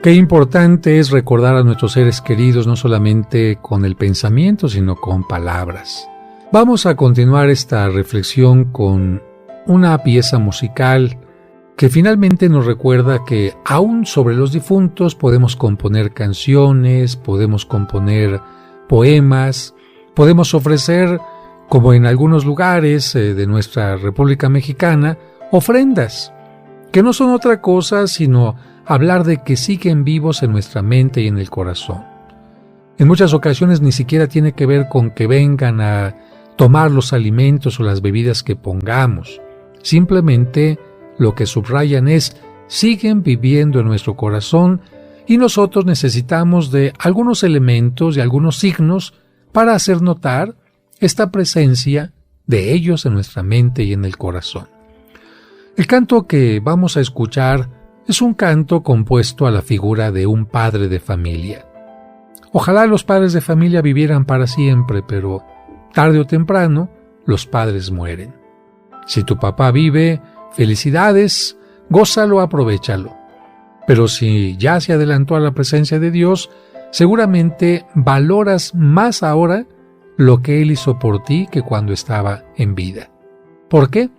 Qué importante es recordar a nuestros seres queridos no solamente con el pensamiento, sino con palabras. Vamos a continuar esta reflexión con una pieza musical que finalmente nos recuerda que aún sobre los difuntos podemos componer canciones, podemos componer poemas, podemos ofrecer, como en algunos lugares de nuestra República Mexicana, ofrendas, que no son otra cosa sino hablar de que siguen vivos en nuestra mente y en el corazón. En muchas ocasiones ni siquiera tiene que ver con que vengan a tomar los alimentos o las bebidas que pongamos. Simplemente lo que subrayan es, siguen viviendo en nuestro corazón y nosotros necesitamos de algunos elementos y algunos signos para hacer notar esta presencia de ellos en nuestra mente y en el corazón. El canto que vamos a escuchar es un canto compuesto a la figura de un padre de familia. Ojalá los padres de familia vivieran para siempre, pero tarde o temprano los padres mueren. Si tu papá vive, felicidades, gózalo, aprovéchalo. Pero si ya se adelantó a la presencia de Dios, seguramente valoras más ahora lo que Él hizo por ti que cuando estaba en vida. ¿Por qué?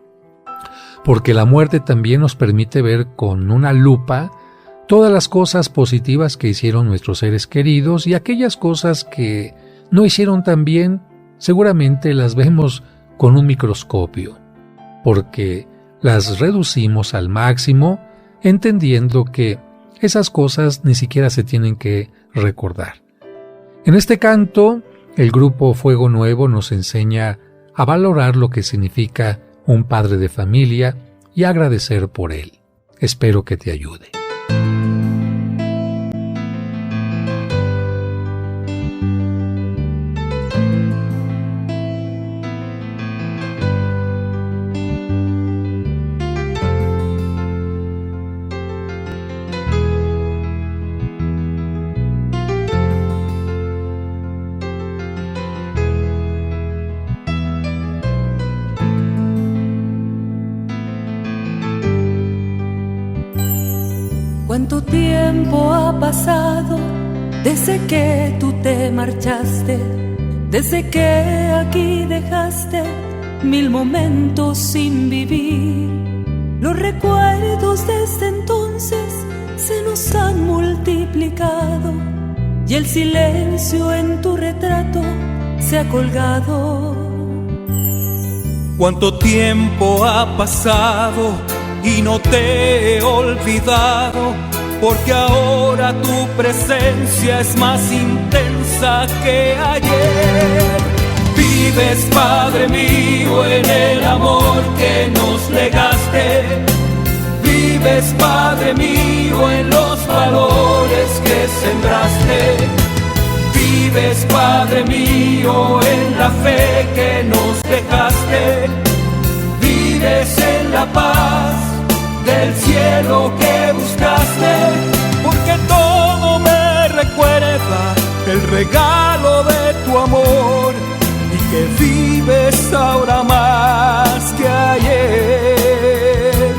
Porque la muerte también nos permite ver con una lupa todas las cosas positivas que hicieron nuestros seres queridos y aquellas cosas que no hicieron tan bien, seguramente las vemos con un microscopio, porque las reducimos al máximo, entendiendo que esas cosas ni siquiera se tienen que recordar. En este canto, el grupo Fuego Nuevo nos enseña a valorar lo que significa un padre de familia y agradecer por él. Espero que te ayude. ¿Cuánto tiempo ha pasado desde que tú te marchaste? Desde que aquí dejaste 1000 momentos sin vivir. Los recuerdos desde entonces se nos han multiplicado y el silencio en tu retrato se ha colgado. ¿Cuánto tiempo ha pasado y no te he olvidado? Porque ahora tu presencia es más intensa que ayer. Vives, Padre mío, en el amor que nos legaste. Vives, Padre mío, en los valores que sembraste. Vives, Padre mío, en la fe que nos dejaste. Vives en la paz del cielo que buscaste, porque todo me recuerda el regalo de tu amor y que vives ahora más que ayer,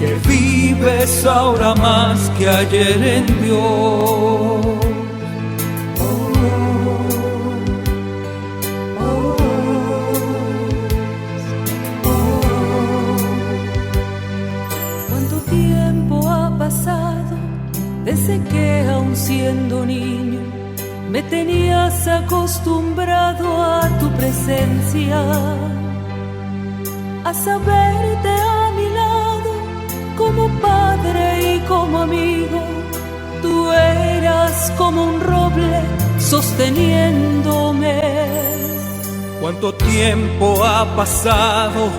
que vives ahora más que ayer en Dios. Desde que aún siendo niño me tenías acostumbrado a tu presencia, a saberte a mi lado como padre y como amigo. Tú eras como un roble sosteniéndome. ¿Cuánto tiempo ha pasado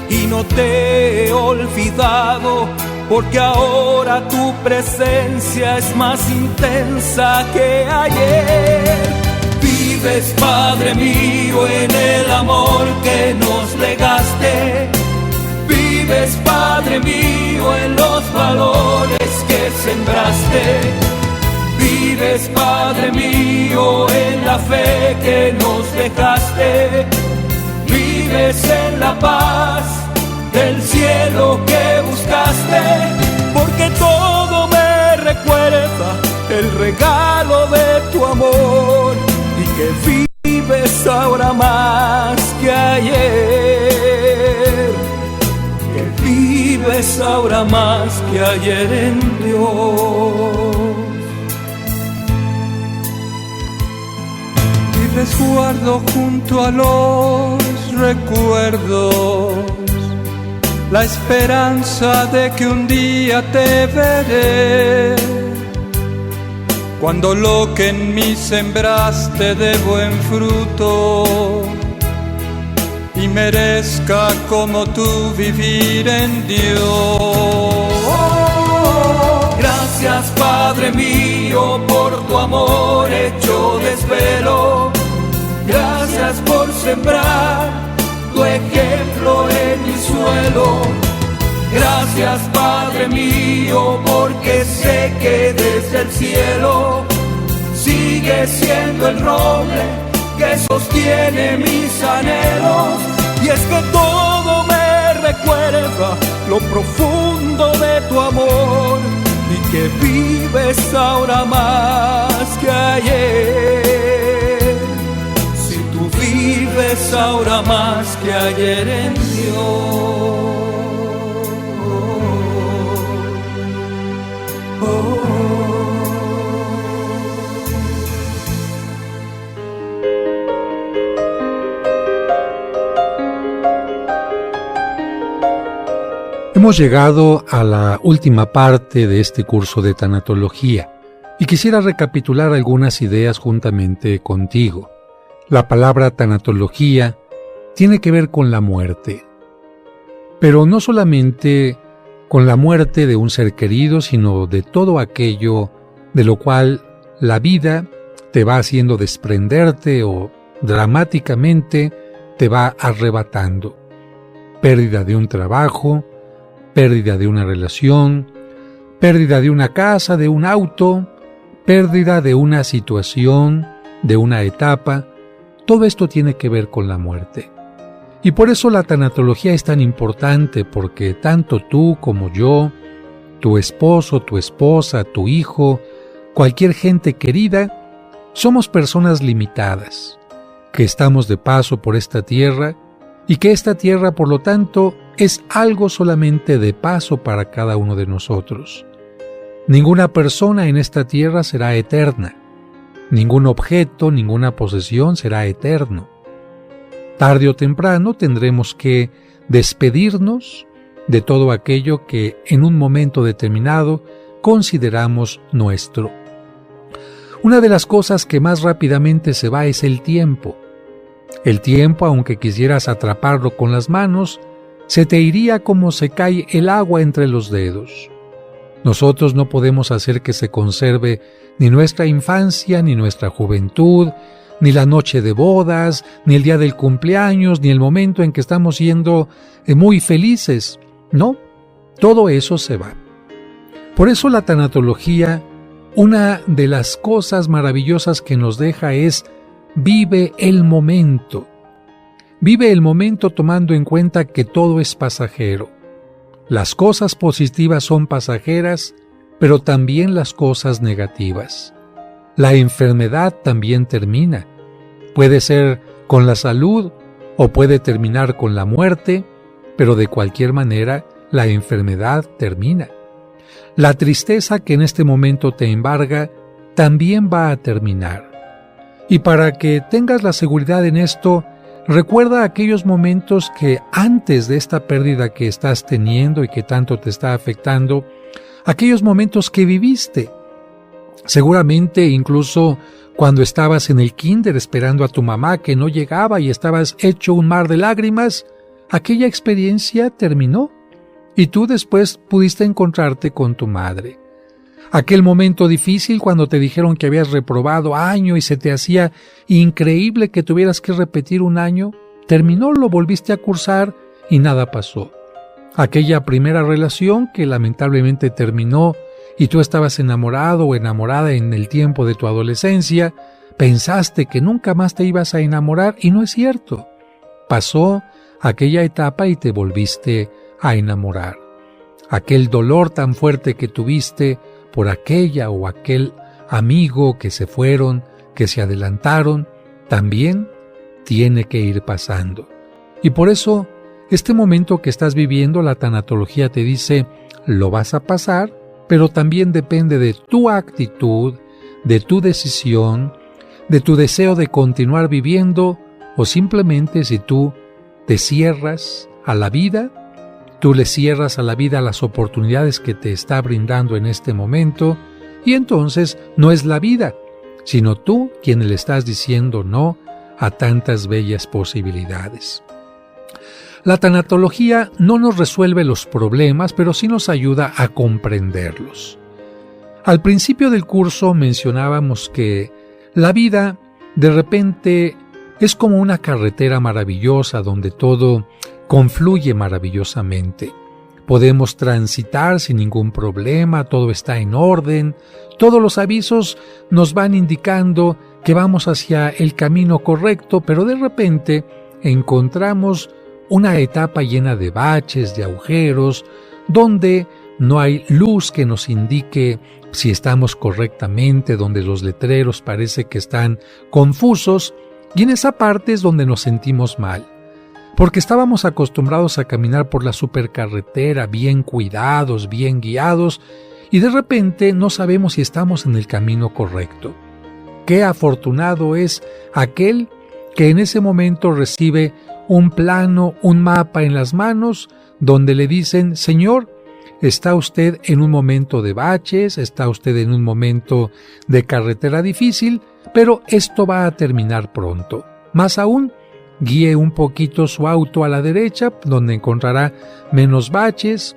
y no te he olvidado? Porque ahora tu presencia es más intensa que ayer. Vives, Padre mío, en el amor que nos legaste. Vives, Padre mío, en los valores que sembraste. Vives, Padre mío, en la fe que nos dejaste. Vives en la paz del cielo que buscaste, porque todo me recuerda recuerda el regalo de tu amor y que vives ahora más que ayer, que vives ahora más que ayer en Dios. Y resguardo junto a los recuerdos la esperanza de que un día te veré, cuando lo que en mí sembraste dé buen fruto y merezca como tú vivir en Dios. Gracias, Padre mío, por tu amor hecho desvelo. Gracias por sembrar tu ejemplo en mi suelo. Gracias, Padre mío, porque sé que desde el cielo sigue siendo el roble que sostiene mis anhelos. Y es que todo me recuerda lo profundo de tu amor y que vives ahora más que ayer. Si tú vives ahora más que ayer en Dios. Hemos llegado a la última parte de este curso de tanatología y quisiera recapitular algunas ideas juntamente contigo. La palabra tanatología tiene que ver con la muerte, pero no solamente con la muerte de un ser querido, sino de todo aquello de lo cual la vida te va haciendo desprenderte o dramáticamente te va arrebatando. Pérdida de un trabajo, pérdida de una relación, pérdida de una casa, de un auto, pérdida de una situación, de una etapa. Todo esto tiene que ver con la muerte. Y por eso la tanatología es tan importante, porque tanto tú como yo, tu esposo, tu esposa, tu hijo, cualquier gente querida, somos personas limitadas, que estamos de paso por esta tierra y que esta tierra, por lo tanto, es algo solamente de paso para cada uno de nosotros. Ninguna persona en esta tierra será eterna. Ningún objeto, ninguna posesión será eterno. Tarde o temprano tendremos que despedirnos de todo aquello que en un momento determinado consideramos nuestro. Una de las cosas que más rápidamente se va es el tiempo. El tiempo, aunque quisieras atraparlo con las manos, se te iría como se cae el agua entre los dedos. Nosotros no podemos hacer que se conserve ni nuestra infancia, ni nuestra juventud, ni la noche de bodas, ni el día del cumpleaños, ni el momento en que estamos siendo muy felices. No, todo eso se va. Por eso la tanatología, una de las cosas maravillosas que nos deja es vive el momento. Vive el momento tomando en cuenta que todo es pasajero. Las cosas positivas son pasajeras, pero también las cosas negativas. La enfermedad también termina. Puede ser con la salud o puede terminar con la muerte, pero de cualquier manera la enfermedad termina. La tristeza que en este momento te embarga también va a terminar. Y para que tengas la seguridad en esto, recuerda aquellos momentos que antes de esta pérdida que estás teniendo y que tanto te está afectando, aquellos momentos que viviste. Seguramente incluso cuando estabas en el kinder esperando a tu mamá que no llegaba y estabas hecho un mar de lágrimas, aquella experiencia terminó y tú después pudiste encontrarte con tu madre. Aquel momento difícil cuando te dijeron que habías reprobado año y se te hacía increíble que tuvieras que repetir un año, terminó, lo volviste a cursar y nada pasó. Aquella primera relación que lamentablemente terminó y tú estabas enamorado o enamorada en el tiempo de tu adolescencia, pensaste que nunca más te ibas a enamorar y no es cierto. Pasó aquella etapa y te volviste a enamorar. Aquel dolor tan fuerte que tuviste por aquella o aquel amigo que se fueron, que se adelantaron, también tiene que ir pasando. Y por eso, este momento que estás viviendo, la tanatología te dice, lo vas a pasar, pero también depende de tu actitud, de tu decisión, de tu deseo de continuar viviendo, o simplemente si tú te cierras a la vida, tú le cierras a la vida las oportunidades que te está brindando en este momento, y entonces no es la vida, sino tú quien le estás diciendo no a tantas bellas posibilidades. La tanatología no nos resuelve los problemas, pero sí nos ayuda a comprenderlos. Al principio del curso mencionábamos que la vida de repente es como una carretera maravillosa donde todo confluye maravillosamente. Podemos transitar sin ningún problema, todo está en orden, todos los avisos nos van indicando que vamos hacia el camino correcto, pero de repente encontramos una etapa llena de baches, de agujeros, donde no hay luz que nos indique si estamos correctamente, donde los letreros parece que están confusos, y en esa parte es donde nos sentimos mal, porque estábamos acostumbrados a caminar por la supercarretera, bien cuidados, bien guiados, y de repente no sabemos si estamos en el camino correcto. Qué afortunado es aquel que en ese momento recibe un plano, un mapa en las manos, donde le dicen, Señor, está usted en un momento de baches, está usted en un momento de carretera difícil, pero esto va a terminar pronto. Más aún, guíe un poquito su auto a la derecha, donde encontrará menos baches,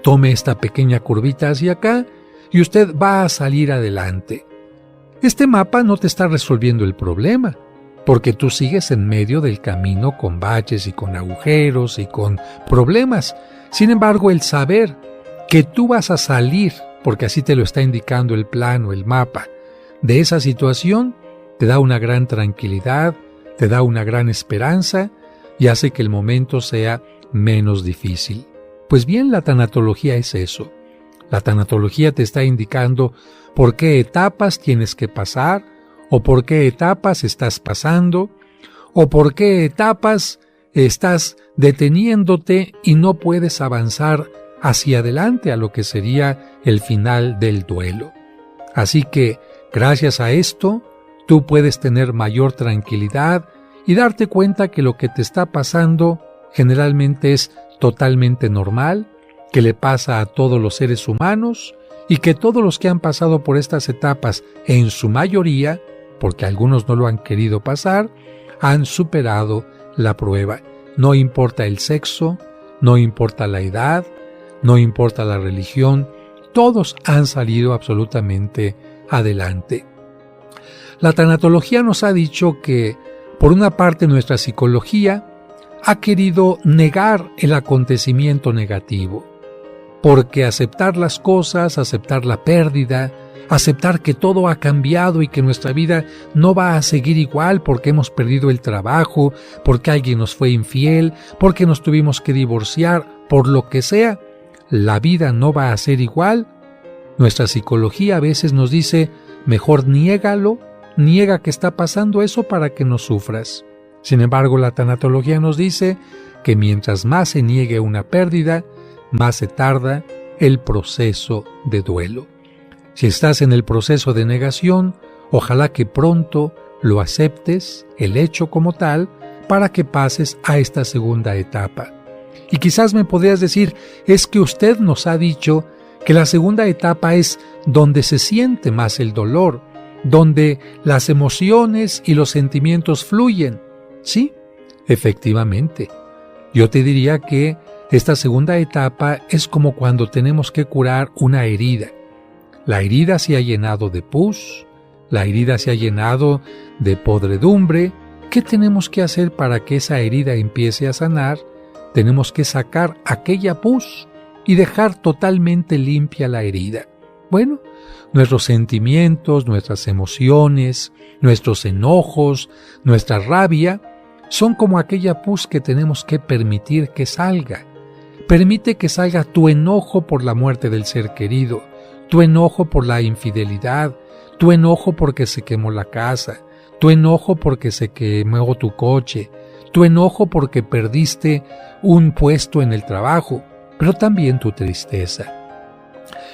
tome esta pequeña curvita hacia acá, y usted va a salir adelante. Este mapa no te está resolviendo el problema, porque tú sigues en medio del camino con baches y con agujeros y con problemas. Sin embargo, el saber que tú vas a salir, porque así te lo está indicando el plano, el mapa, de esa situación, te da una gran tranquilidad, te da una gran esperanza y hace que el momento sea menos difícil. Pues bien, la tanatología es eso. La tanatología te está indicando por qué etapas tienes que pasar, o por qué etapas estás pasando, o por qué etapas estás deteniéndote y no puedes avanzar hacia adelante a lo que sería el final del duelo. Así que, gracias a esto, tú puedes tener mayor tranquilidad y darte cuenta que lo que te está pasando generalmente es totalmente normal, que le pasa a todos los seres humanos y que todos los que han pasado por estas etapas, en su mayoría, porque algunos no lo han querido pasar, han superado la prueba. No importa el sexo, no importa la edad, no importa la religión, todos han salido absolutamente adelante. La tanatología nos ha dicho que, por una parte, nuestra psicología ha querido negar el acontecimiento negativo, porque aceptar las cosas, aceptar la pérdida, aceptar que todo ha cambiado y que nuestra vida no va a seguir igual porque hemos perdido el trabajo, porque alguien nos fue infiel, porque nos tuvimos que divorciar, por lo que sea, la vida no va a ser igual. Nuestra psicología a veces nos dice, mejor niégalo, niega que está pasando eso para que no sufras. Sin embargo, la tanatología nos dice que mientras más se niegue una pérdida, más se tarda el proceso de duelo. Si estás en el proceso de negación, ojalá que pronto lo aceptes, el hecho como tal, para que pases a esta segunda etapa. Y quizás me podrías decir, es que usted nos ha dicho que la segunda etapa es donde se siente más el dolor, donde las emociones y los sentimientos fluyen. Sí, efectivamente. Yo te diría que esta segunda etapa es como cuando tenemos que curar una herida. La herida se ha llenado de pus, la herida se ha llenado de podredumbre. ¿Qué tenemos que hacer para que esa herida empiece a sanar? Tenemos que sacar aquella pus y dejar totalmente limpia la herida. Bueno, nuestros sentimientos, nuestras emociones, nuestros enojos, nuestra rabia, son como aquella pus que tenemos que permitir que salga. Permite que salga tu enojo por la muerte del ser querido, tu enojo por la infidelidad, tu enojo porque se quemó la casa, tu enojo porque se quemó tu coche, tu enojo porque perdiste un puesto en el trabajo, pero también tu tristeza.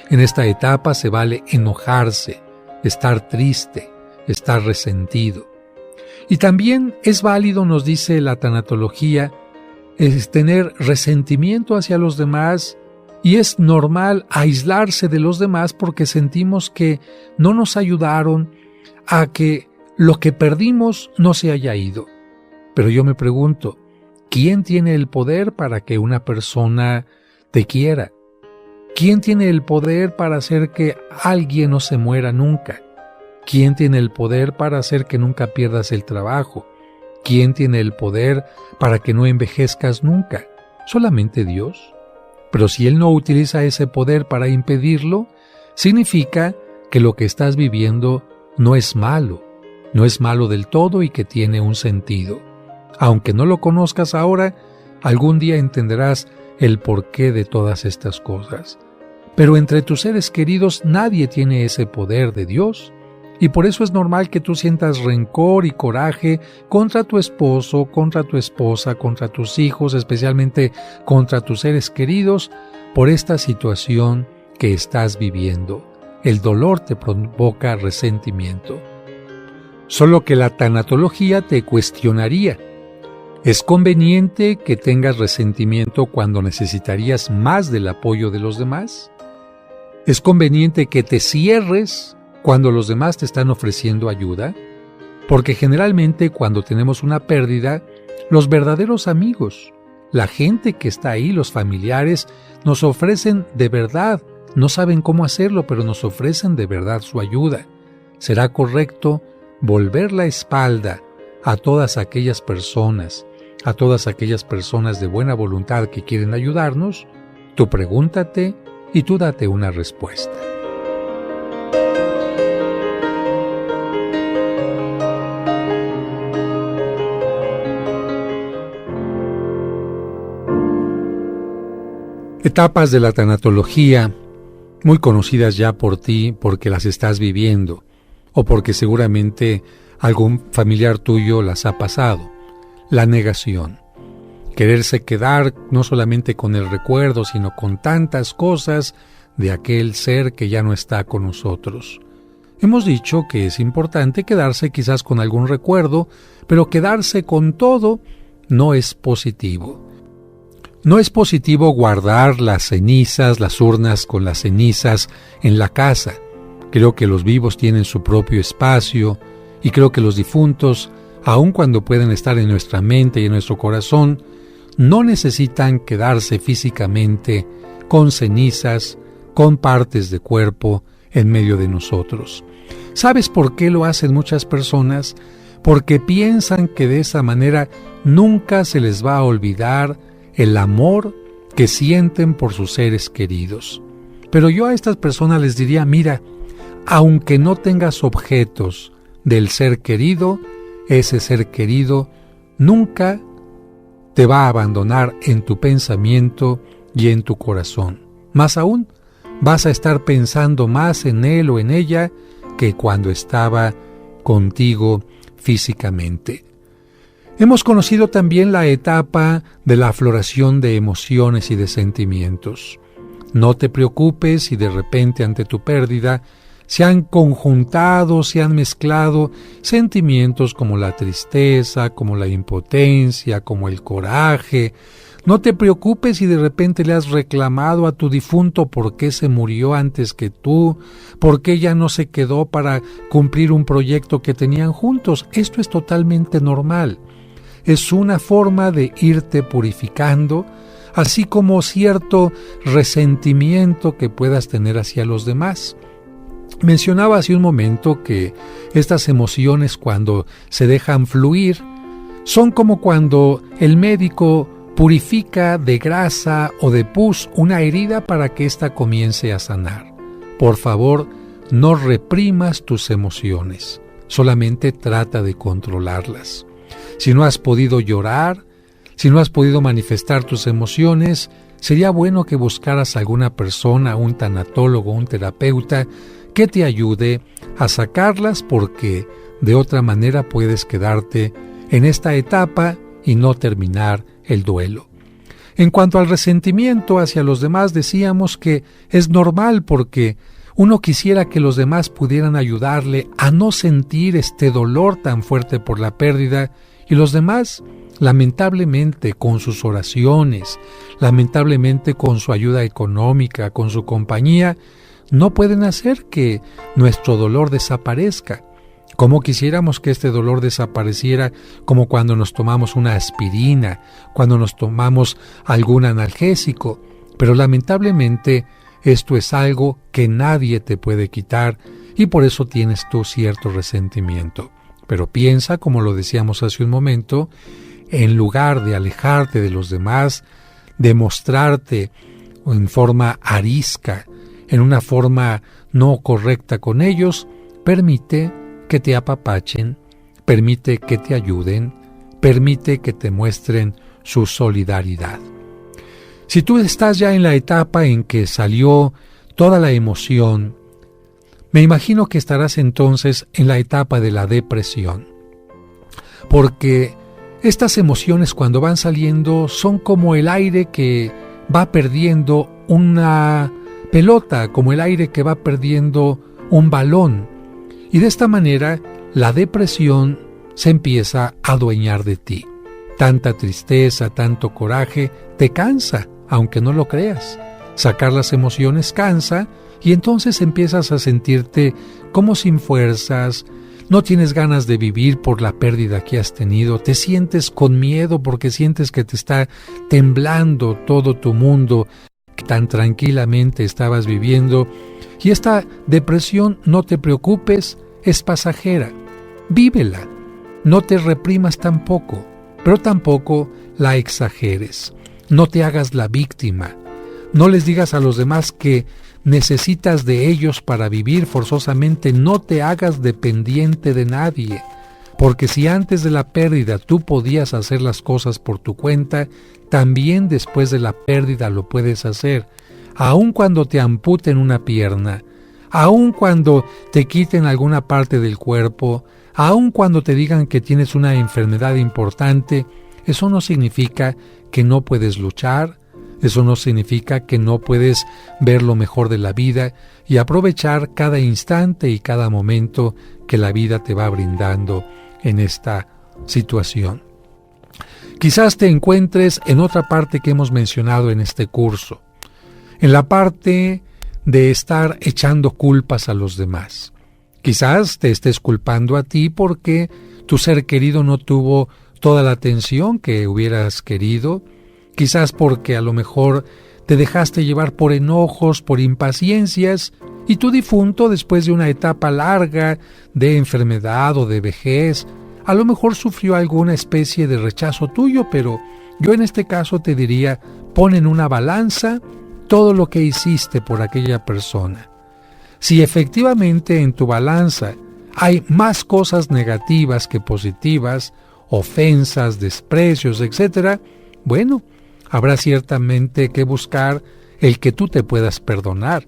En esta etapa se vale enojarse, estar triste, estar resentido. Y también es válido, nos dice la tanatología, es tener resentimiento hacia los demás, y es normal aislarse de los demás porque sentimos que no nos ayudaron a que lo que perdimos no se haya ido. Pero yo me pregunto, ¿quién tiene el poder para que una persona te quiera? ¿Quién tiene el poder para hacer que alguien no se muera nunca? ¿Quién tiene el poder para hacer que nunca pierdas el trabajo? ¿Quién tiene el poder para que no envejezcas nunca? ¿Solamente Dios? Pero si Él no utiliza ese poder para impedirlo, significa que lo que estás viviendo no es malo del todo y que tiene un sentido. Aunque no lo conozcas ahora, algún día entenderás el porqué de todas estas cosas. Pero entre tus seres queridos nadie tiene ese poder de Dios, y por eso es normal que tú sientas rencor y coraje contra tu esposo, contra tu esposa, contra tus hijos, especialmente contra tus seres queridos, por esta situación que estás viviendo. El dolor te provoca resentimiento. Solo que la tanatología te cuestionaría: ¿es conveniente que tengas resentimiento cuando necesitarías más del apoyo de los demás? ¿Es conveniente que te cierres cuando los demás te están ofreciendo ayuda? Porque generalmente cuando tenemos una pérdida, los verdaderos amigos, la gente que está ahí, los familiares, nos ofrecen de verdad, no saben cómo hacerlo, pero nos ofrecen de verdad su ayuda. ¿Será correcto volver la espalda a todas aquellas personas de buena voluntad que quieren ayudarnos? Tú pregúntate y tú date una respuesta. Etapas de la tanatología, muy conocidas ya por ti porque las estás viviendo o porque seguramente algún familiar tuyo las ha pasado. La negación. Quererse quedar no solamente con el recuerdo, sino con tantas cosas de aquel ser que ya no está con nosotros. Hemos dicho que es importante quedarse quizás con algún recuerdo, pero quedarse con todo no es positivo. No es positivo guardar las cenizas, las urnas con las cenizas en la casa. Creo que los vivos tienen su propio espacio y creo que los difuntos, aun cuando pueden estar en nuestra mente y en nuestro corazón, no necesitan quedarse físicamente con cenizas, con partes de cuerpo en medio de nosotros. ¿Sabes por qué lo hacen muchas personas? Porque piensan que de esa manera nunca se les va a olvidar el amor que sienten por sus seres queridos. Pero yo a estas personas les diría: mira, aunque no tengas objetos del ser querido, ese ser querido nunca te va a abandonar en tu pensamiento y en tu corazón. Más aún, vas a estar pensando más en él o en ella que cuando estaba contigo físicamente. Hemos conocido también la etapa de la afloración de emociones y de sentimientos. No te preocupes si de repente ante tu pérdida se han conjuntado, se han mezclado sentimientos como la tristeza, como la impotencia, como el coraje. No te preocupes si de repente le has reclamado a tu difunto por qué se murió antes que tú, por qué ya no se quedó para cumplir un proyecto que tenían juntos. Esto es totalmente normal. Es una forma de irte purificando, así como cierto resentimiento que puedas tener hacia los demás. Mencionaba hace un momento que estas emociones, cuando se dejan fluir, son como cuando el médico purifica de grasa o de pus una herida para que ésta comience a sanar. Por favor, no reprimas tus emociones, solamente trata de controlarlas. Si no has podido llorar, si no has podido manifestar tus emociones, sería bueno que buscaras a alguna persona, un tanatólogo, un terapeuta, que te ayude a sacarlas, porque de otra manera puedes quedarte en esta etapa y no terminar el duelo. En cuanto al resentimiento hacia los demás, decíamos que es normal porque uno quisiera que los demás pudieran ayudarle a no sentir este dolor tan fuerte por la pérdida, y los demás, lamentablemente, con sus oraciones, lamentablemente con su ayuda económica, con su compañía, no pueden hacer que nuestro dolor desaparezca. Como quisiéramos que este dolor desapareciera, como cuando nos tomamos una aspirina, cuando nos tomamos algún analgésico, pero lamentablemente esto es algo que nadie te puede quitar, y por eso tienes tú cierto resentimiento. Pero piensa, como lo decíamos hace un momento, en lugar de alejarte de los demás, de mostrarte en forma arisca, en una forma no correcta con ellos, permite que te apapachen, permite que te ayuden, permite que te muestren su solidaridad. Si tú estás ya en la etapa en que salió toda la emoción, me imagino que estarás entonces en la etapa de la depresión, porque estas emociones, cuando van saliendo, son como el aire que va perdiendo una pelota, como el aire que va perdiendo un balón, y de esta manera la depresión se empieza a adueñar de ti. Tanta tristeza, tanto coraje, te cansa, aunque no lo creas. Sacar las emociones cansa, y entonces empiezas a sentirte como sin fuerzas, no tienes ganas de vivir por la pérdida que has tenido, te sientes con miedo porque sientes que te está temblando todo tu mundo que tan tranquilamente estabas viviendo. Y esta depresión, no te preocupes, es pasajera. Vívela, no te reprimas tampoco, pero tampoco la exageres. No te hagas la víctima. No les digas a los demás que necesitas de ellos para vivir forzosamente. No te hagas dependiente de nadie, porque si antes de la pérdida tú podías hacer las cosas por tu cuenta, también después de la pérdida lo puedes hacer. Aun cuando te amputen una pierna, aun cuando te quiten alguna parte del cuerpo, aun cuando te digan que tienes una enfermedad importante, eso no significa que no puedes luchar. Eso no significa que no puedes ver lo mejor de la vida y aprovechar cada instante y cada momento que la vida te va brindando en esta situación. Quizás te encuentres en otra parte que hemos mencionado en este curso, en la parte de estar echando culpas a los demás. Quizás te estés culpando a ti porque tu ser querido no tuvo toda la atención que hubieras querido. Quizás porque a lo mejor te dejaste llevar por enojos, por impaciencias, y tu difunto, después de una etapa larga de enfermedad o de vejez, a lo mejor sufrió alguna especie de rechazo tuyo, pero yo en este caso te diría, pon en una balanza todo lo que hiciste por aquella persona. Si efectivamente en tu balanza hay más cosas negativas que positivas, ofensas, desprecios, etc., bueno, habrá ciertamente que buscar el que tú te puedas perdonar.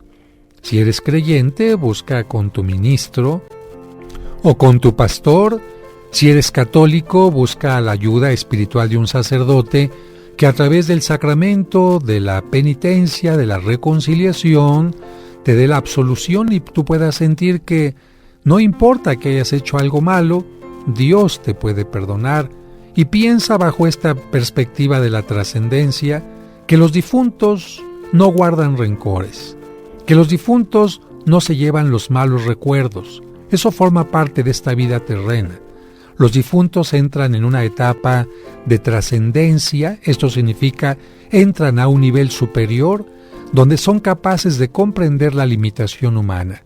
Si eres creyente, busca con tu ministro o con tu pastor. Si eres católico, busca la ayuda espiritual de un sacerdote que a través del sacramento, de la penitencia, de la reconciliación, te dé la absolución y tú puedas sentir que no importa que hayas hecho algo malo, Dios te puede perdonar. Y piensa bajo esta perspectiva de la trascendencia que los difuntos no guardan rencores, que los difuntos no se llevan los malos recuerdos. Eso forma parte de esta vida terrena. Los difuntos entran en una etapa de trascendencia, esto significa entran a un nivel superior donde son capaces de comprender la limitación humana.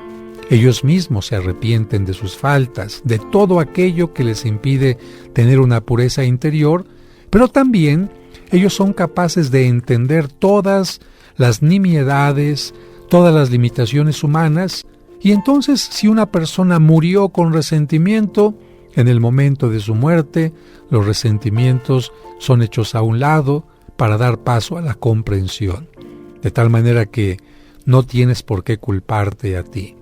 Ellos mismos se arrepienten de sus faltas, de todo aquello que les impide tener una pureza interior, pero también ellos son capaces de entender todas las nimiedades, todas las limitaciones humanas, y entonces si una persona murió con resentimiento, en el momento de su muerte, los resentimientos son hechos a un lado, para dar paso a la comprensión, de tal manera que no tienes por qué culparte a ti.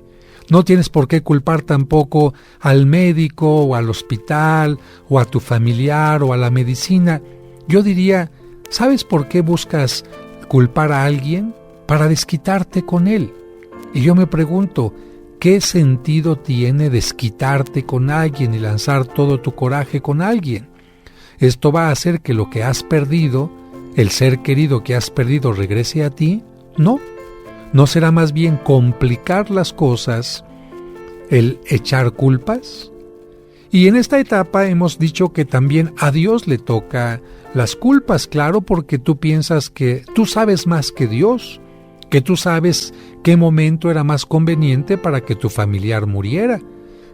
No tienes por qué culpar tampoco al médico o al hospital o a tu familiar o a la medicina. Yo diría, ¿sabes por qué buscas culpar a alguien? Para desquitarte con él. Y yo me pregunto, ¿qué sentido tiene desquitarte con alguien y lanzar todo tu coraje con alguien? ¿Esto va a hacer que lo que has perdido, el ser querido que has perdido, regrese a ti? No. ¿No será más bien complicar las cosas el echar culpas? Y en esta etapa hemos dicho que también a Dios le toca las culpas, claro, porque tú piensas que tú sabes más que Dios, que tú sabes qué momento era más conveniente para que tu familiar muriera,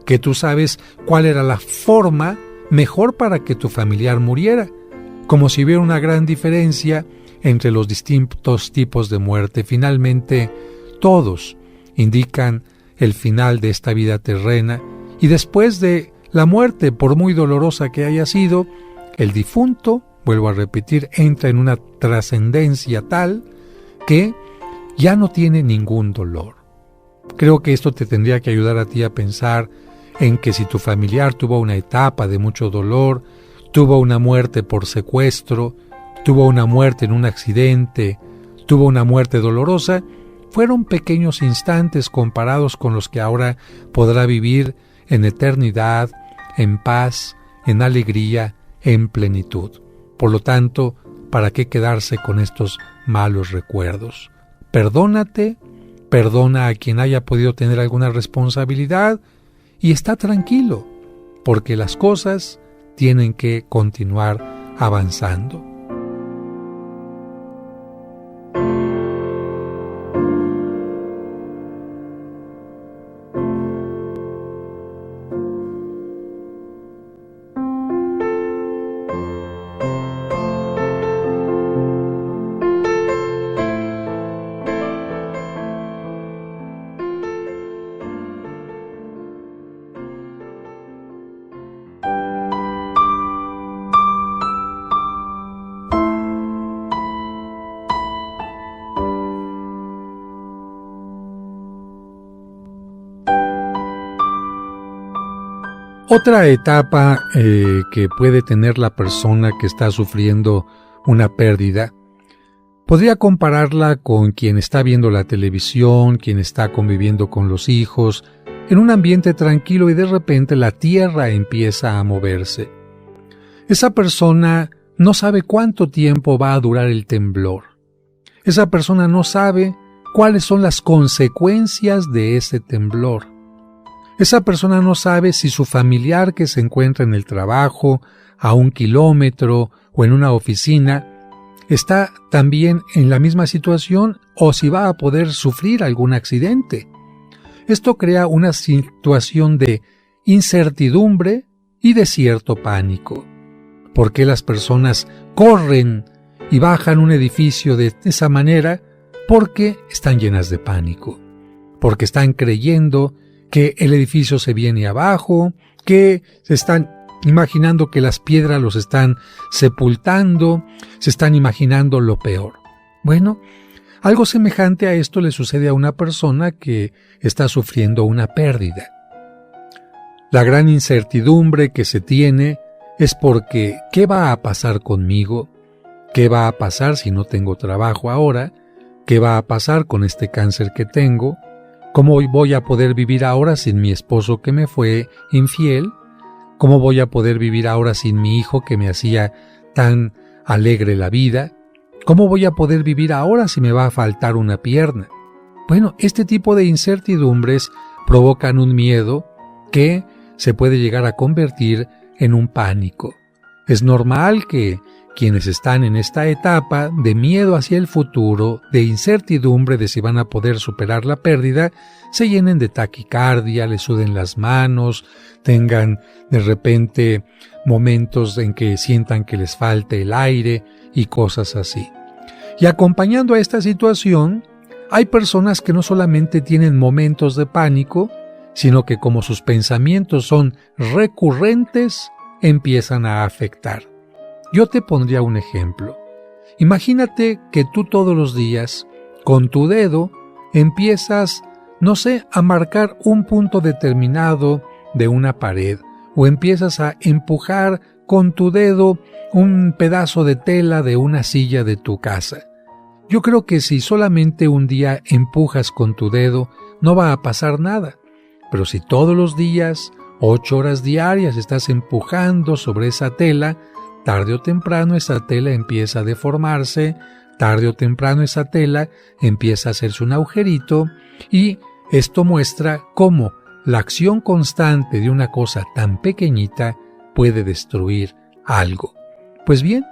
que tú sabes cuál era la forma mejor para que tu familiar muriera, como si hubiera una gran diferencia entre los distintos tipos de muerte. Finalmente, todos indican el final de esta vida terrena, y después de la muerte, por muy dolorosa que haya sido, el difunto, vuelvo a repetir, entra en una trascendencia tal que ya no tiene ningún dolor. Creo que esto te tendría que ayudar a ti a pensar en que si tu familiar tuvo una etapa de mucho dolor, tuvo una muerte por secuestro, tuvo una muerte en un accidente, tuvo una muerte dolorosa, fueron pequeños instantes comparados con los que ahora podrá vivir en eternidad, en paz, en alegría, en plenitud. Por lo tanto, ¿para qué quedarse con estos malos recuerdos? Perdónate, perdona a quien haya podido tener alguna responsabilidad y está tranquilo, porque las cosas tienen que continuar avanzando. Otra etapa que puede tener la persona que está sufriendo una pérdida, podría compararla con quien está viendo la televisión, quien está conviviendo con los hijos, en un ambiente tranquilo y de repente la tierra empieza a moverse. Esa persona no sabe cuánto tiempo va a durar el temblor. Esa persona no sabe cuáles son las consecuencias de ese temblor. Esa persona no sabe si su familiar que se encuentra en el trabajo, a 1 kilómetro o en una oficina, está también en la misma situación o si va a poder sufrir algún accidente. Esto crea una situación de incertidumbre y de cierto pánico. ¿Por qué las personas corren y bajan un edificio de esa manera? Porque están llenas de pánico, porque están creyendo que el edificio se viene abajo, que se están imaginando que las piedras los están sepultando, se están imaginando lo peor. Bueno, algo semejante a esto le sucede a una persona que está sufriendo una pérdida. La gran incertidumbre que se tiene es porque ¿qué va a pasar conmigo? ¿Qué va a pasar si no tengo trabajo ahora? ¿Qué va a pasar con este cáncer que tengo? ¿Cómo voy a poder vivir ahora sin mi esposo que me fue infiel? ¿Cómo voy a poder vivir ahora sin mi hijo que me hacía tan alegre la vida? ¿Cómo voy a poder vivir ahora si me va a faltar una pierna? Bueno, este tipo de incertidumbres provocan un miedo que se puede llegar a convertir en un pánico. Es normal que quienes están en esta etapa de miedo hacia el futuro, de incertidumbre de si van a poder superar la pérdida, se llenen de taquicardia, les suden las manos, tengan de repente momentos en que sientan que les falte el aire y cosas así. Y acompañando a esta situación, hay personas que no solamente tienen momentos de pánico, sino que como sus pensamientos son recurrentes, empiezan a afectar. Yo te pondría un ejemplo. Imagínate que tú todos los días, con tu dedo, empiezas, no sé, a marcar un punto determinado de una pared, o empiezas a empujar con tu dedo un pedazo de tela de una silla de tu casa. Yo creo que si solamente un día empujas con tu dedo, no va a pasar nada. Pero si todos los días, 8 horas diarias, estás empujando sobre esa tela, tarde o temprano esa tela empieza a deformarse, tarde o temprano esa tela empieza a hacerse un agujerito, y esto muestra cómo la acción constante de una cosa tan pequeñita puede destruir algo. Pues bien,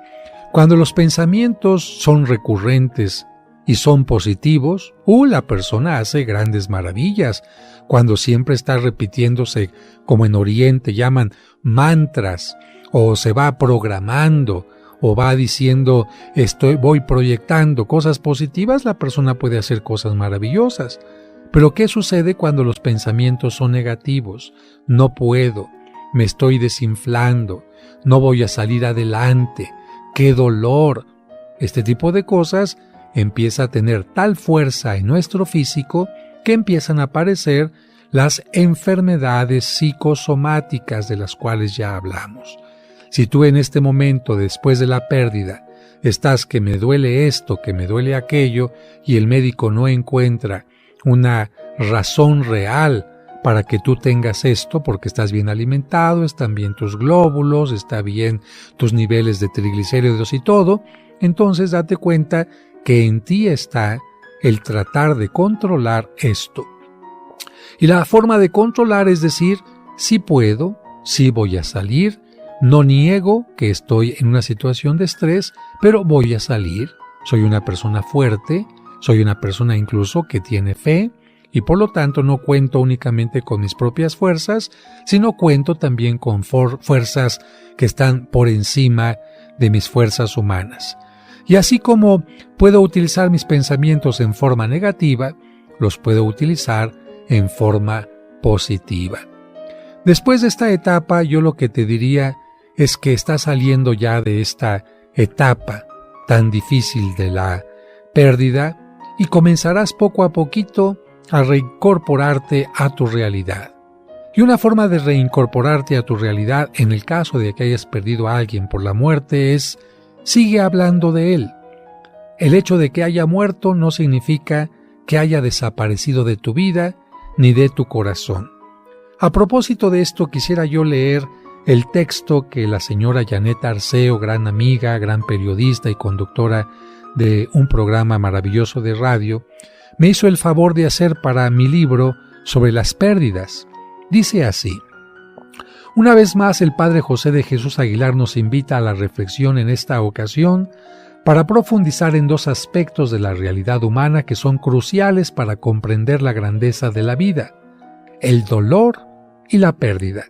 cuando los pensamientos son recurrentes y son positivos, la persona hace grandes maravillas. Cuando siempre está repitiéndose, como en Oriente llaman mantras, o se va programando, o va diciendo voy proyectando cosas positivas, la persona puede hacer cosas maravillosas. Pero ¿qué sucede cuando los pensamientos son negativos? No puedo, me estoy desinflando, no voy a salir adelante, qué dolor. Este tipo de cosas empieza a tener tal fuerza en nuestro físico que empiezan a aparecer las enfermedades psicosomáticas de las cuales ya hablamos. Si tú en este momento, después de la pérdida, estás que me duele esto, que me duele aquello, y el médico no encuentra una razón real para que tú tengas esto, porque estás bien alimentado, están bien tus glóbulos, está bien tus niveles de triglicéridos y todo, entonces date cuenta que en ti está el tratar de controlar esto. Y la forma de controlar es decir, sí puedo, sí voy a salir, no niego que estoy en una situación de estrés, pero voy a salir, soy una persona fuerte, soy una persona incluso que tiene fe, y por lo tanto no cuento únicamente con mis propias fuerzas, sino cuento también con fuerzas que están por encima de mis fuerzas humanas. Y así como puedo utilizar mis pensamientos en forma negativa, los puedo utilizar en forma positiva. Después de esta etapa, yo lo que te diría es que estás saliendo ya de esta etapa tan difícil de la pérdida y comenzarás poco a poquito a reincorporarte a tu realidad. Y una forma de reincorporarte a tu realidad en el caso de que hayas perdido a alguien por la muerte es: sigue hablando de él. El hecho de que haya muerto no significa que haya desaparecido de tu vida ni de tu corazón. A propósito de esto, quisiera yo leer el texto que la señora Janet Arceo, gran amiga, gran periodista y conductora de un programa maravilloso de radio, me hizo el favor de hacer para mi libro sobre las pérdidas. Dice así: una vez más, el Padre José de Jesús Aguilar nos invita a la reflexión en esta ocasión para profundizar en 2 aspectos de la realidad humana que son cruciales para comprender la grandeza de la vida: el dolor y la pérdida,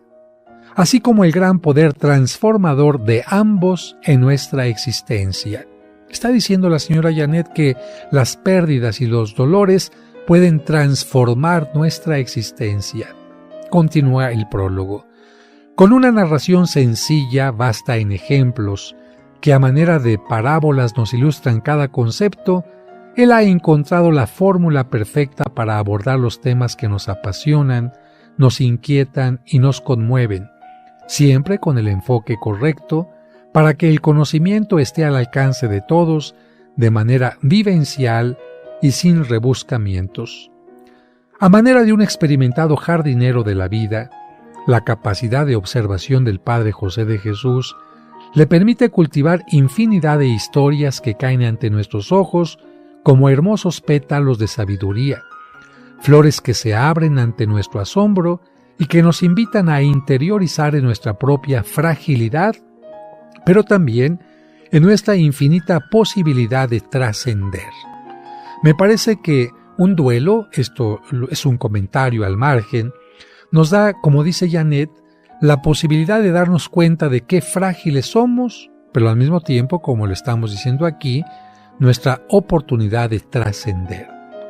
así como el gran poder transformador de ambos en nuestra existencia. Está diciendo la señora Janet que las pérdidas y los dolores pueden transformar nuestra existencia. Continúa el prólogo. Con una narración sencilla, basta en ejemplos, que a manera de parábolas nos ilustran cada concepto, él ha encontrado la fórmula perfecta para abordar los temas que nos apasionan, nos inquietan y nos conmueven, siempre con el enfoque correcto, para que el conocimiento esté al alcance de todos de manera vivencial y sin rebuscamientos. A manera de un experimentado jardinero de la vida, la capacidad de observación del Padre José de Jesús le permite cultivar infinidad de historias que caen ante nuestros ojos como hermosos pétalos de sabiduría, flores que se abren ante nuestro asombro y que nos invitan a interiorizar en nuestra propia fragilidad, pero también en nuestra infinita posibilidad de trascender. Me parece que un duelo, esto es un comentario al margen, nos da, como dice Janet, la posibilidad de darnos cuenta de qué frágiles somos, pero al mismo tiempo, como lo estamos diciendo aquí, nuestra oportunidad de trascender.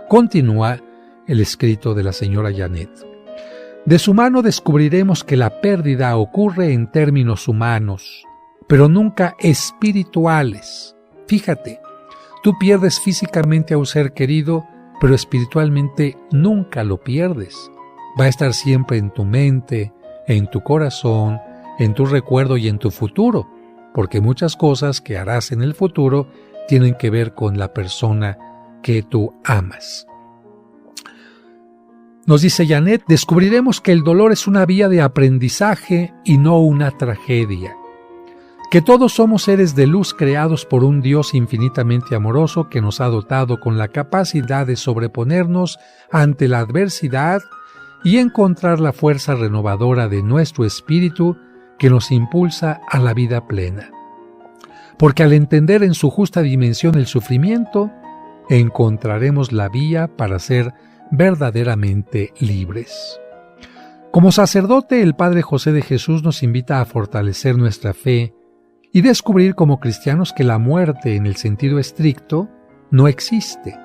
Continúa el escrito de la señora Janet. De su mano descubriremos que la pérdida ocurre en términos humanos, pero nunca espirituales. Fíjate, tú pierdes físicamente a un ser querido, pero espiritualmente nunca lo pierdes. Va a estar siempre en tu mente, en tu corazón, en tu recuerdo y en tu futuro, porque muchas cosas que harás en el futuro tienen que ver con la persona que tú amas. Nos dice Janet, descubriremos que el dolor es una vía de aprendizaje y no una tragedia. Que todos somos seres de luz creados por un Dios infinitamente amoroso que nos ha dotado con la capacidad de sobreponernos ante la adversidad y encontrar la fuerza renovadora de nuestro espíritu que nos impulsa a la vida plena. Porque al entender en su justa dimensión el sufrimiento, encontraremos la vía para ser verdaderamente libres. Como sacerdote, el Padre José de Jesús nos invita a fortalecer nuestra fe y descubrir como cristianos que la muerte en el sentido estricto no existe,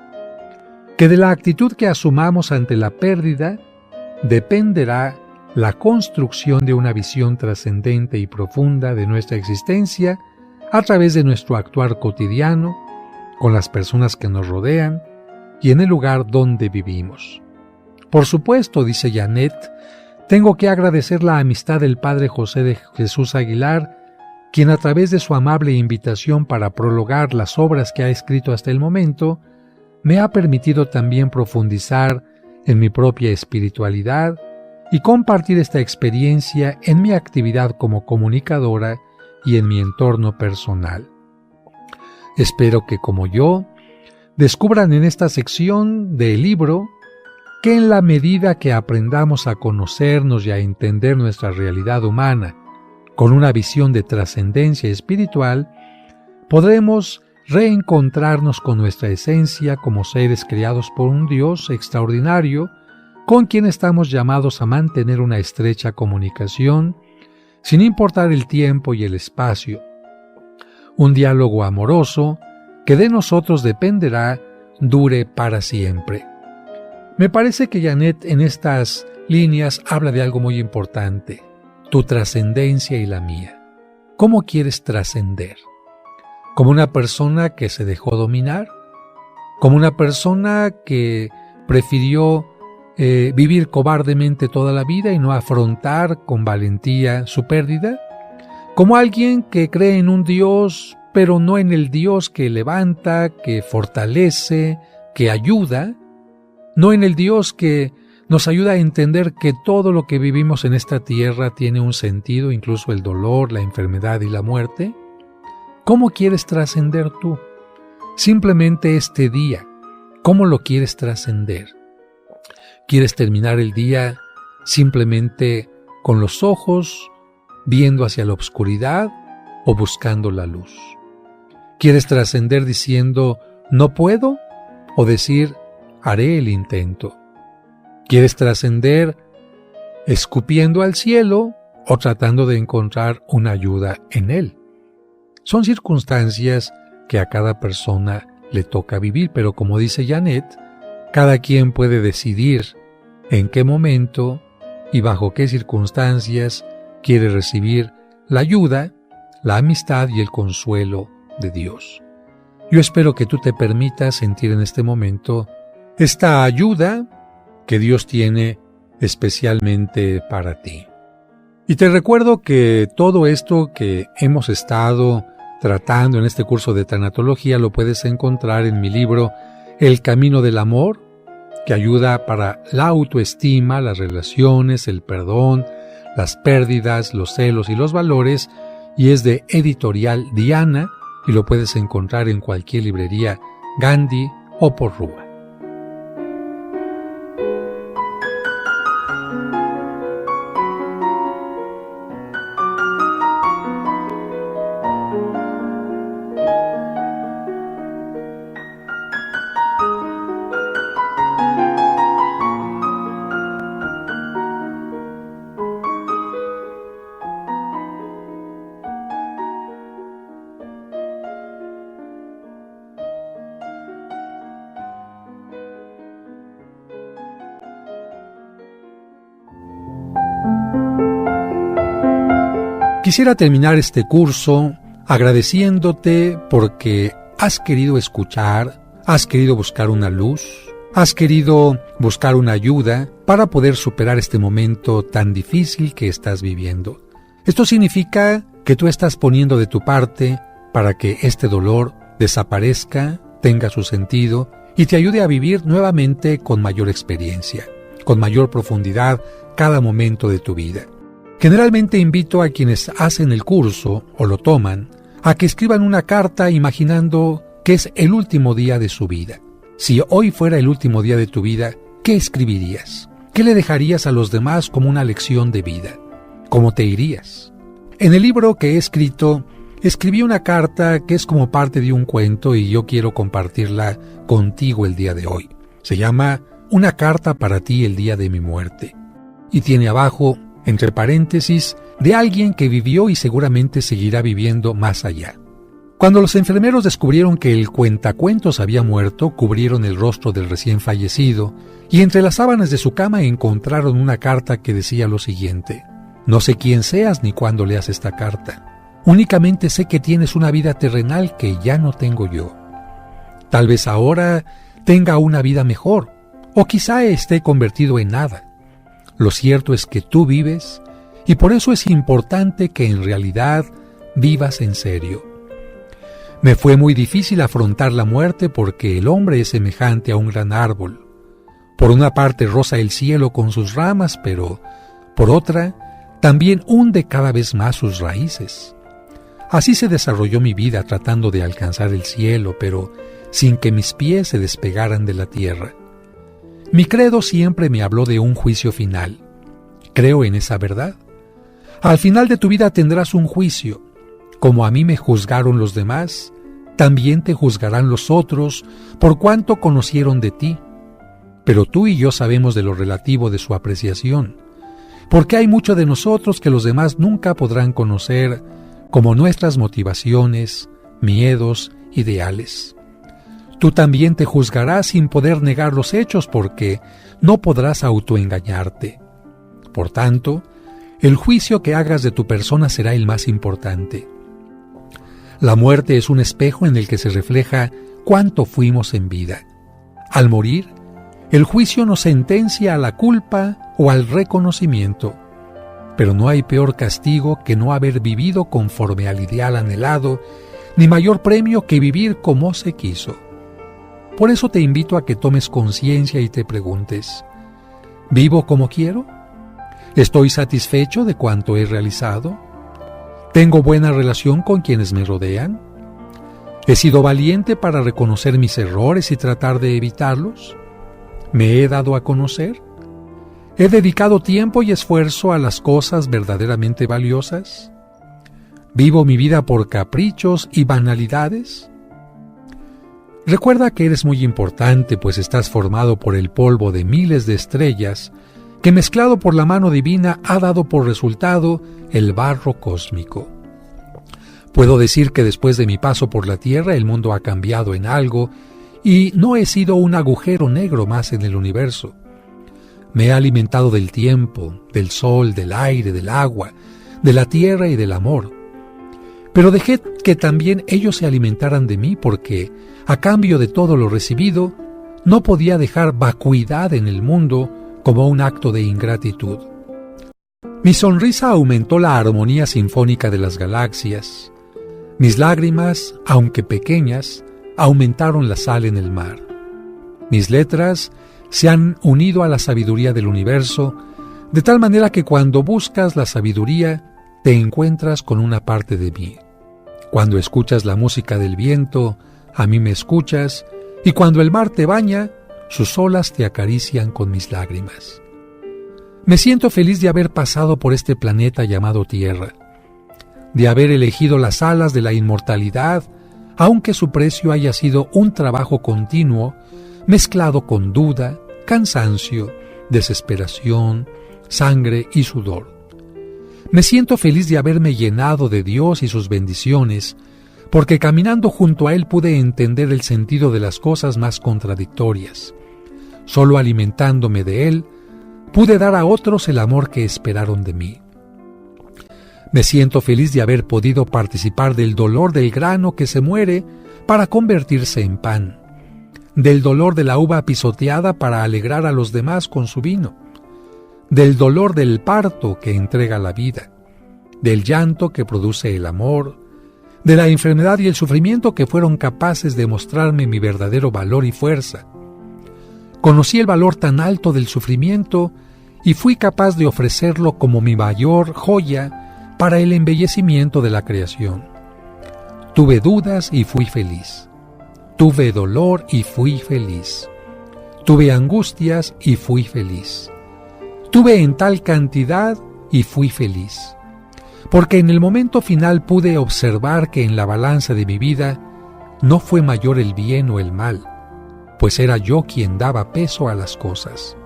que de la actitud que asumamos ante la pérdida dependerá la construcción de una visión trascendente y profunda de nuestra existencia a través de nuestro actuar cotidiano, con las personas que nos rodean y en el lugar donde vivimos. Por supuesto, dice Janet, tengo que agradecer la amistad del Padre José de Jesús Aguilar, quien a través de su amable invitación para prologar las obras que ha escrito hasta el momento, me ha permitido también profundizar en mi propia espiritualidad y compartir esta experiencia en mi actividad como comunicadora y en mi entorno personal. Espero que, como yo, descubran en esta sección del libro que en la medida que aprendamos a conocernos y a entender nuestra realidad humana con una visión de trascendencia espiritual, podremos reencontrarnos con nuestra esencia como seres creados por un Dios extraordinario con quien estamos llamados a mantener una estrecha comunicación sin importar el tiempo y el espacio. Un diálogo amoroso que de nosotros dependerá dure para siempre. Me parece que Janet en estas líneas habla de algo muy importante, tu trascendencia y la mía. ¿Cómo quieres trascender? ¿Como una persona que se dejó dominar? ¿Como una persona que prefirió vivir cobardemente toda la vida y no afrontar con valentía su pérdida? ¿Como alguien que cree en un Dios, pero no en el Dios que levanta, que fortalece, que ayuda? ¿No en el Dios que nos ayuda a entender que todo lo que vivimos en esta tierra tiene un sentido, incluso el dolor, la enfermedad y la muerte? ¿Cómo quieres trascender tú? Simplemente este día, ¿cómo lo quieres trascender? ¿Quieres terminar el día simplemente con los ojos viendo hacia la oscuridad o buscando la luz? ¿Quieres trascender diciendo no puedo o decir haré el intento? ¿Quieres trascender escupiendo al cielo o tratando de encontrar una ayuda en él? Son circunstancias que a cada persona le toca vivir, pero como dice Janet, cada quien puede decidir en qué momento y bajo qué circunstancias quiere recibir la ayuda, la amistad y el consuelo de Dios. Yo espero que tú te permitas sentir en este momento esta ayuda que Dios tiene especialmente para ti. Y te recuerdo que todo esto que hemos estado tratando en este curso de tanatología lo puedes encontrar en mi libro El Camino del Amor, que ayuda para la autoestima, las relaciones, el perdón, las pérdidas, los celos y los valores, y es de Editorial Diana, y lo puedes encontrar en cualquier librería Gandhi o Porrúa. Quisiera terminar este curso agradeciéndote porque has querido escuchar, has querido buscar una luz, has querido buscar una ayuda para poder superar este momento tan difícil que estás viviendo. Esto significa que tú estás poniendo de tu parte para que este dolor desaparezca, tenga su sentido y te ayude a vivir nuevamente con mayor experiencia, con mayor profundidad cada momento de tu vida. Generalmente invito a quienes hacen el curso o lo toman a que escriban una carta imaginando que es el último día de su vida. Si hoy fuera el último día de tu vida, ¿qué escribirías? ¿Qué le dejarías a los demás como una lección de vida? ¿Cómo te irías? En el libro que he escrito, escribí una carta que es como parte de un cuento y yo quiero compartirla contigo el día de hoy. Se llama Una carta para ti el día de mi muerte. Y tiene abajo, entre paréntesis, de alguien que vivió y seguramente seguirá viviendo más allá. Cuando los enfermeros descubrieron que el cuentacuentos había muerto, cubrieron el rostro del recién fallecido y entre las sábanas de su cama encontraron una carta que decía lo siguiente: no sé quién seas ni cuándo leas esta carta. Únicamente sé que tienes una vida terrenal que ya no tengo yo. Tal vez ahora tenga una vida mejor, o quizá esté convertido en nada. Lo cierto es que tú vives, y por eso es importante que en realidad vivas en serio. Me fue muy difícil afrontar la muerte porque el hombre es semejante a un gran árbol. Por una parte roza el cielo con sus ramas, pero por otra también hunde cada vez más sus raíces. Así se desarrolló mi vida tratando de alcanzar el cielo, pero sin que mis pies se despegaran de la tierra. Mi credo siempre me habló de un juicio final. Creo en esa verdad. Al final de tu vida tendrás un juicio. Como a mí me juzgaron los demás, también te juzgarán los otros por cuanto conocieron de ti. Pero tú y yo sabemos de lo relativo de su apreciación, porque hay mucho de nosotros que los demás nunca podrán conocer, como nuestras motivaciones, miedos, ideales. Tú también te juzgarás sin poder negar los hechos porque no podrás autoengañarte. Por tanto, el juicio que hagas de tu persona será el más importante. La muerte es un espejo en el que se refleja cuánto fuimos en vida. Al morir, el juicio nos sentencia a la culpa o al reconocimiento. Pero no hay peor castigo que no haber vivido conforme al ideal anhelado, ni mayor premio que vivir como se quiso. Por eso te invito a que tomes conciencia y te preguntes: ¿vivo como quiero? ¿Estoy satisfecho de cuanto he realizado? ¿Tengo buena relación con quienes me rodean? ¿He sido valiente para reconocer mis errores y tratar de evitarlos? ¿Me he dado a conocer? ¿He dedicado tiempo y esfuerzo a las cosas verdaderamente valiosas? ¿Vivo mi vida por caprichos y banalidades? Recuerda que eres muy importante, pues estás formado por el polvo de miles de estrellas que mezclado por la mano divina ha dado por resultado el barro cósmico. Puedo decir que después de mi paso por la Tierra el mundo ha cambiado en algo y no he sido un agujero negro más en el universo. Me he alimentado del tiempo, del sol, del aire, del agua, de la tierra y del amor. Pero dejé que también ellos se alimentaran de mí porque, a cambio de todo lo recibido, no podía dejar vacuidad en el mundo como un acto de ingratitud. Mi sonrisa aumentó la armonía sinfónica de las galaxias. Mis lágrimas, aunque pequeñas, aumentaron la sal en el mar. Mis letras se han unido a la sabiduría del universo, de tal manera que cuando buscas la sabiduría, te encuentras con una parte de mí. Cuando escuchas la música del viento, a mí me escuchas, y cuando el mar te baña, sus olas te acarician con mis lágrimas. Me siento feliz de haber pasado por este planeta llamado Tierra, de haber elegido las alas de la inmortalidad, aunque su precio haya sido un trabajo continuo, mezclado con duda, cansancio, desesperación, sangre y sudor. Me siento feliz de haberme llenado de Dios y sus bendiciones, porque caminando junto a Él pude entender el sentido de las cosas más contradictorias. Solo alimentándome de Él, pude dar a otros el amor que esperaron de mí. Me siento feliz de haber podido participar del dolor del grano que se muere para convertirse en pan, del dolor de la uva pisoteada para alegrar a los demás con su vino, del dolor del parto que entrega la vida, del llanto que produce el amor, de la enfermedad y el sufrimiento que fueron capaces de mostrarme mi verdadero valor y fuerza. Conocí el valor tan alto del sufrimiento y fui capaz de ofrecerlo como mi mayor joya para el embellecimiento de la creación. Tuve dudas y fui feliz. Tuve dolor y fui feliz. Tuve angustias y fui feliz. Tuve en tal cantidad y fui feliz. Porque en el momento final pude observar que en la balanza de mi vida no fue mayor el bien o el mal, pues era yo quien daba peso a las cosas.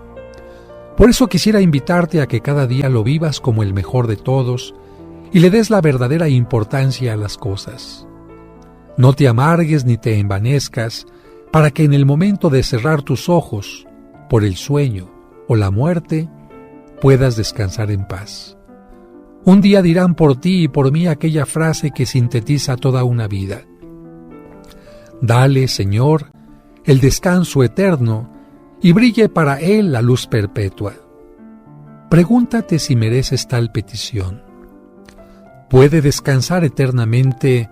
Por eso quisiera invitarte a que cada día lo vivas como el mejor de todos y le des la verdadera importancia a las cosas. No te amargues ni te envanezcas para que en el momento de cerrar tus ojos por el sueño o la muerte puedas descansar en paz. Un día dirán por ti y por mí aquella frase que sintetiza toda una vida. Dale, Señor, el descanso eterno y brille para él la luz perpetua. Pregúntate si mereces tal petición. ¿Puede descansar eternamente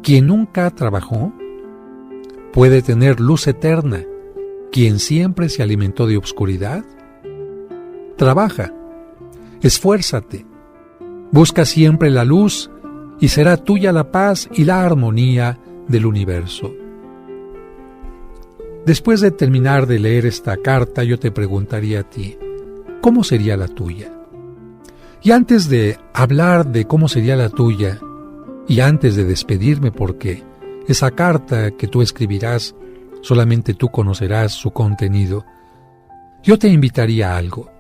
quien nunca trabajó? ¿Puede tener luz eterna quien siempre se alimentó de obscuridad? Trabaja, esfuérzate, busca siempre la luz y será tuya la paz y la armonía del universo. Después de terminar de leer esta carta, yo te preguntaría a ti, ¿cómo sería la tuya? Y antes de hablar de cómo sería la tuya, y antes de despedirme, porque esa carta que tú escribirás, solamente tú conocerás su contenido, yo te invitaría a algo.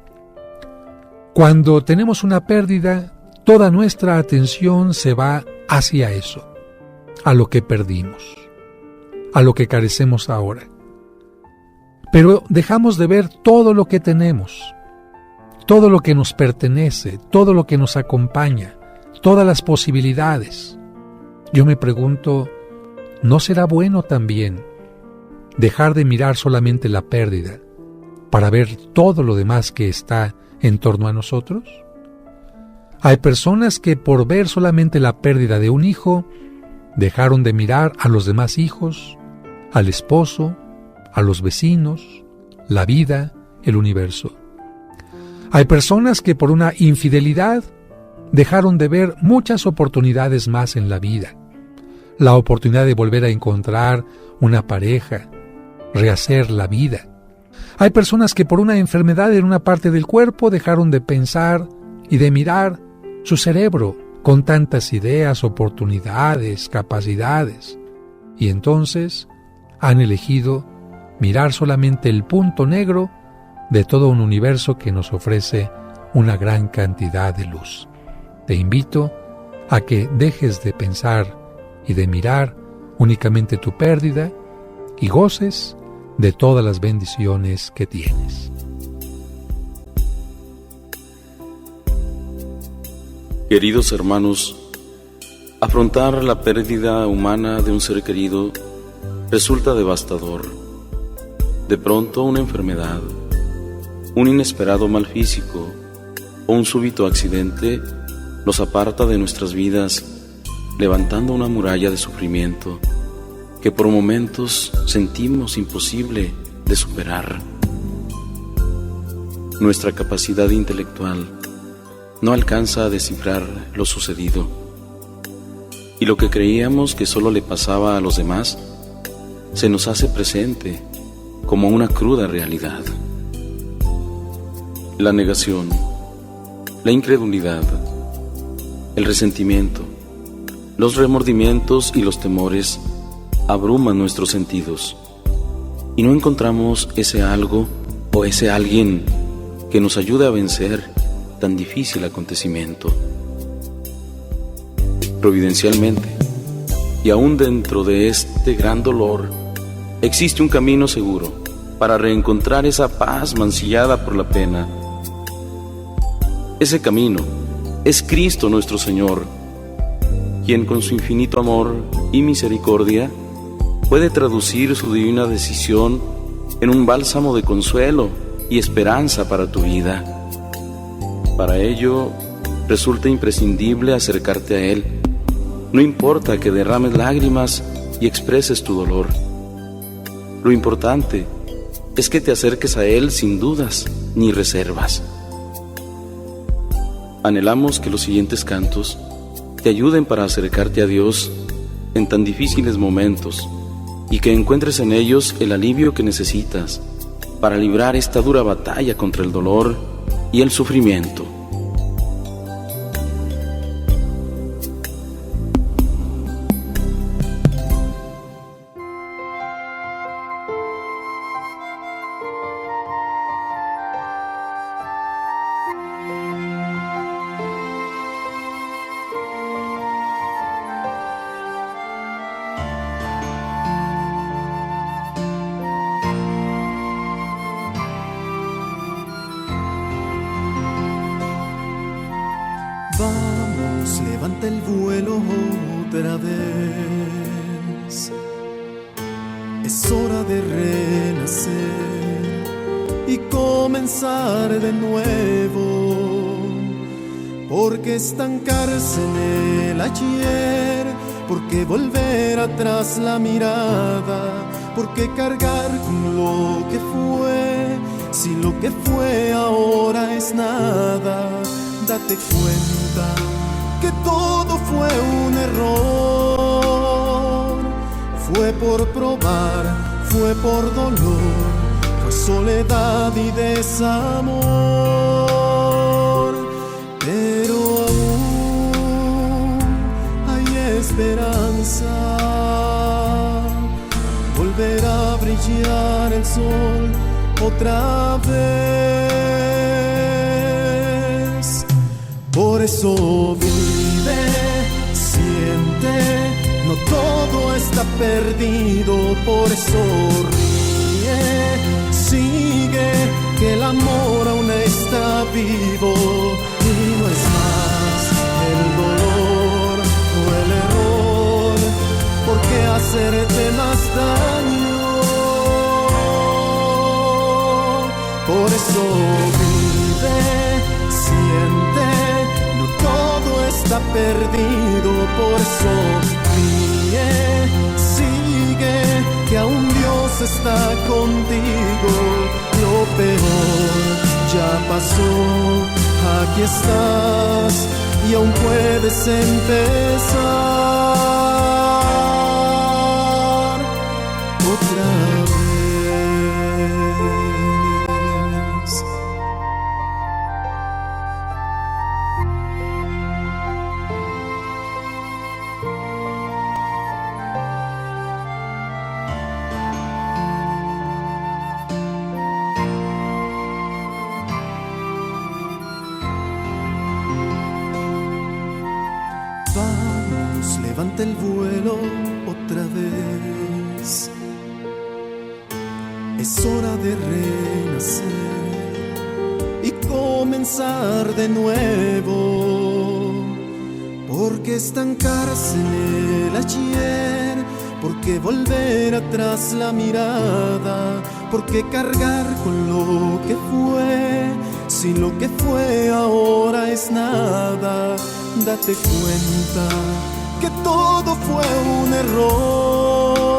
Cuando tenemos una pérdida, toda nuestra atención se va hacia eso, a lo que perdimos, a lo que carecemos ahora. Pero dejamos de ver todo lo que tenemos, todo lo que nos pertenece, todo lo que nos acompaña, todas las posibilidades. Yo me pregunto, ¿no será bueno también dejar de mirar solamente la pérdida para ver todo lo demás que está en torno a nosotros? Hay personas que por ver solamente la pérdida de un hijo, dejaron de mirar a los demás hijos, al esposo, a los vecinos, la vida, el universo. Hay personas que por una infidelidad dejaron de ver muchas oportunidades más en la vida. La oportunidad de volver a encontrar una pareja, rehacer la vida. Hay personas que por una enfermedad en una parte del cuerpo dejaron de pensar y de mirar su cerebro con tantas ideas, oportunidades, capacidades. Y entonces han elegido mirar solamente el punto negro de todo un universo que nos ofrece una gran cantidad de luz. Te invito a que dejes de pensar y de mirar únicamente tu pérdida y goces de todas las bendiciones que tienes. Queridos hermanos, afrontar la pérdida humana de un ser querido resulta devastador. De pronto una enfermedad, un inesperado mal físico o un súbito accidente nos aparta de nuestras vidas, levantando una muralla de sufrimiento que por momentos sentimos imposible de superar. Nuestra capacidad intelectual no alcanza a descifrar lo sucedido, y lo que creíamos que solo le pasaba a los demás se nos hace presente como una cruda realidad. La negación, la incredulidad, el resentimiento, los remordimientos y los temores abruman nuestros sentidos y no encontramos ese algo o ese alguien que nos ayude a vencer tan difícil acontecimiento. Providencialmente, y aún dentro de este gran dolor, existe un camino seguro para reencontrar esa paz mancillada por la pena. Ese camino es Cristo nuestro Señor, quien con su infinito amor y misericordia puede traducir su divina decisión en un bálsamo de consuelo y esperanza para tu vida. Para ello, resulta imprescindible acercarte a Él. No importa que derrames lágrimas y expreses tu dolor. Lo importante es que te acerques a Él sin dudas ni reservas. Anhelamos que los siguientes cantos te ayuden para acercarte a Dios en tan difíciles momentos y que encuentres en ellos el alivio que necesitas para librar esta dura batalla contra el dolor y el sufrimiento. Vamos, levanta el vuelo otra vez. Es hora de renacer y comenzar de nuevo. Porque estancarse en el ayer, porque volver atrás la mirada, porque cargar con lo que fue, si lo que fue ahora es nada. Date cuenta que todo fue un error. Fue por probar, fue por dolor, fue soledad y desamor. Pero aún hay esperanza. Volverá a brillar el sol otra vez. Por eso vive, siente, no todo está perdido. Por eso ríe, sigue, que el amor aún está vivo. Y no es más el dolor o el error, ¿por qué hacerte más daño? Por eso vive, siente, todo está perdido. Por eso ríe, sigue, que aún Dios está contigo. Lo peor ya pasó, aquí estás y aún puedes empezar otra vez. Vamos, levanta el vuelo otra vez. Es hora de renacer y comenzar de nuevo. Porque estancarse en el ayer, porque volver atrás la mirada, porque cargar con lo que fue, si lo que fue ahora es nada. Date cuenta que todo fue un error.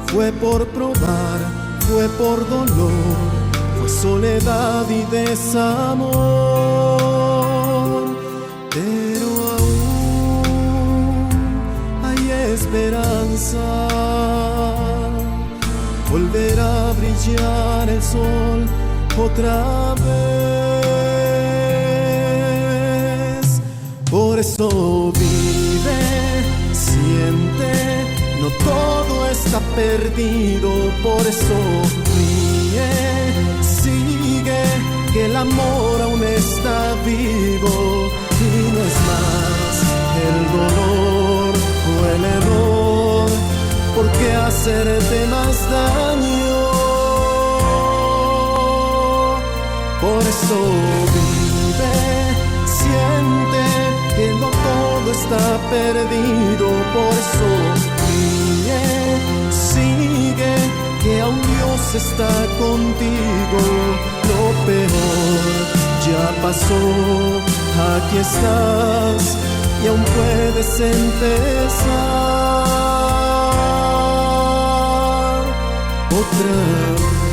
Fue por probar, fue por dolor, fue soledad y desamor. Pero aún hay esperanza. Volverá a brillar el sol otra vez. Por eso vive, siente, no todo está perdido. Por eso ríe, sigue, que el amor aún está vivo. Y no es más el dolor o el error, ¿por qué hacerte más daño? Por eso vive, siente, que no todo está perdido. Por eso ríe, prosigue, que aún Dios está contigo. Lo peor ya pasó, aquí estás y aún puedes empezar otra vez.